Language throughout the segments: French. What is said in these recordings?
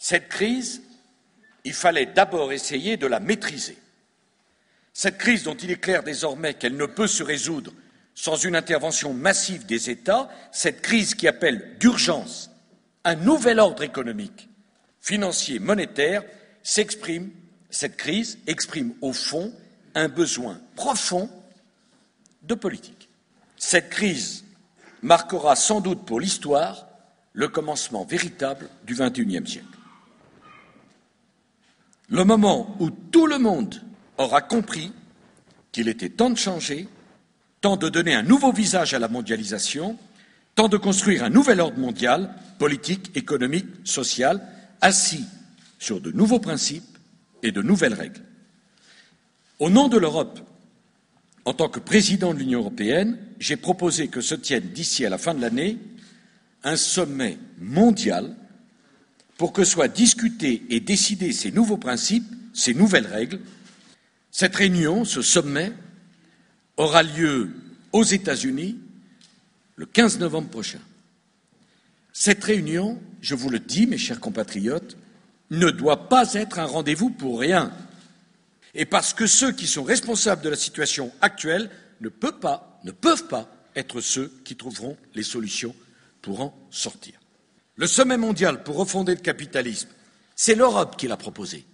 Cette crise, il fallait d'abord essayer de la maîtriser. Cette crise dont il est clair désormais qu'elle ne peut se résoudre sans une intervention massive des États, cette crise qui appelle d'urgence un nouvel ordre économique, financier, monétaire, cette crise exprime au fond un besoin profond de politique. Cette crise marquera sans doute pour l'histoire le commencement véritable du XXIe siècle. Le moment où tout le monde aura compris qu'il était temps de changer, temps de donner un nouveau visage à la mondialisation, temps de construire un nouvel ordre mondial, politique, économique, social, assis sur de nouveaux principes et de nouvelles règles. Au nom de l'Europe, en tant que président de l'Union européenne, j'ai proposé que se tienne d'ici à la fin de l'année un sommet mondial pour que soient discutés et décidés ces nouveaux principes, ces nouvelles règles. Cette réunion, ce sommet, aura lieu aux États-Unis le 15 novembre prochain. Cette réunion, je vous le dis, mes chers compatriotes, ne doit pas être un rendez-vous pour rien. Et parce que ceux qui sont responsables de la situation actuelle ne peuvent pas être ceux qui trouveront les solutions pour en sortir. Le sommet mondial pour refonder le capitalisme, c'est l'Europe qui l'a proposé.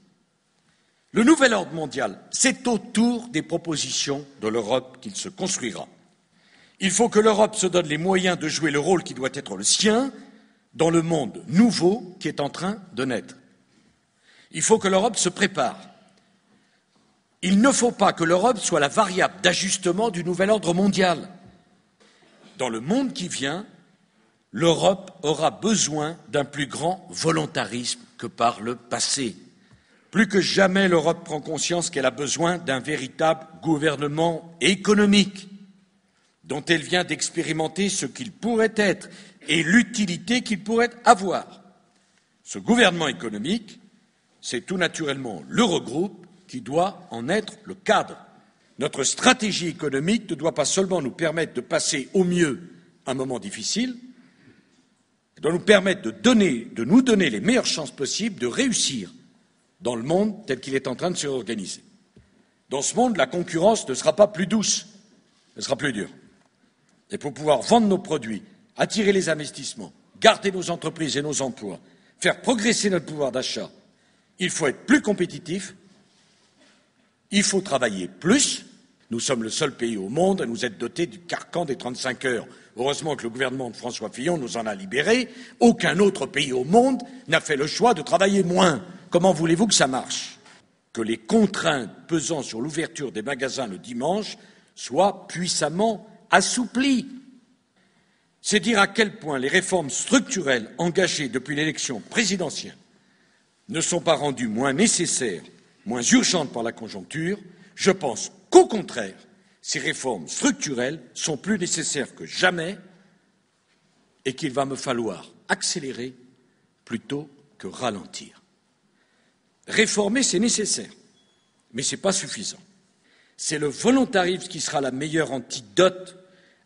Le nouvel ordre mondial, c'est autour des propositions de l'Europe qu'il se construira. Il faut que l'Europe se donne les moyens de jouer le rôle qui doit être le sien dans le monde nouveau qui est en train de naître. Il faut que l'Europe se prépare. Il ne faut pas que l'Europe soit la variable d'ajustement du nouvel ordre mondial. Dans le monde qui vient, l'Europe aura besoin d'un plus grand volontarisme que par le passé. Plus que jamais, l'Europe prend conscience qu'elle a besoin d'un véritable gouvernement économique, dont elle vient d'expérimenter ce qu'il pourrait être et l'utilité qu'il pourrait avoir. Ce gouvernement économique, c'est tout naturellement l'Eurogroupe qui doit en être le cadre. Notre stratégie économique ne doit pas seulement nous permettre de passer au mieux un moment difficile, elle doit nous permettre de nous donner les meilleures chances possibles de réussir dans le monde tel qu'il est en train de se réorganiser. Dans ce monde, la concurrence ne sera pas plus douce, elle sera plus dure. Et pour pouvoir vendre nos produits, attirer les investissements, garder nos entreprises et nos emplois, faire progresser notre pouvoir d'achat, il faut être plus compétitif, il faut travailler plus. Nous sommes le seul pays au monde à nous être dotés du carcan des 35 heures. Heureusement que le gouvernement de François Fillon nous en a libérés. Aucun autre pays au monde n'a fait le choix de travailler moins. Comment voulez-vous que ça marche? Que les contraintes pesant sur l'ouverture des magasins le dimanche soient puissamment assouplies. C'est dire à quel point les réformes structurelles engagées depuis l'élection présidentielle ne sont pas rendues moins nécessaires, moins urgentes par la conjoncture. Je pense qu'au contraire, ces réformes structurelles sont plus nécessaires que jamais et qu'il va me falloir accélérer plutôt que ralentir. Réformer, c'est nécessaire, mais ce n'est pas suffisant. C'est le volontarisme qui sera la meilleure antidote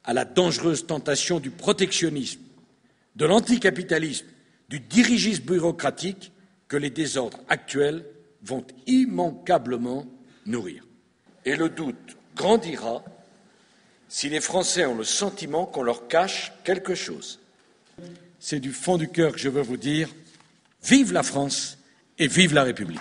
à la dangereuse tentation du protectionnisme, de l'anticapitalisme, du dirigisme bureaucratique que les désordres actuels vont immanquablement nourrir. Et le doute grandira si les Français ont le sentiment qu'on leur cache quelque chose. C'est du fond du cœur que je veux vous dire, vive la France et vive la République.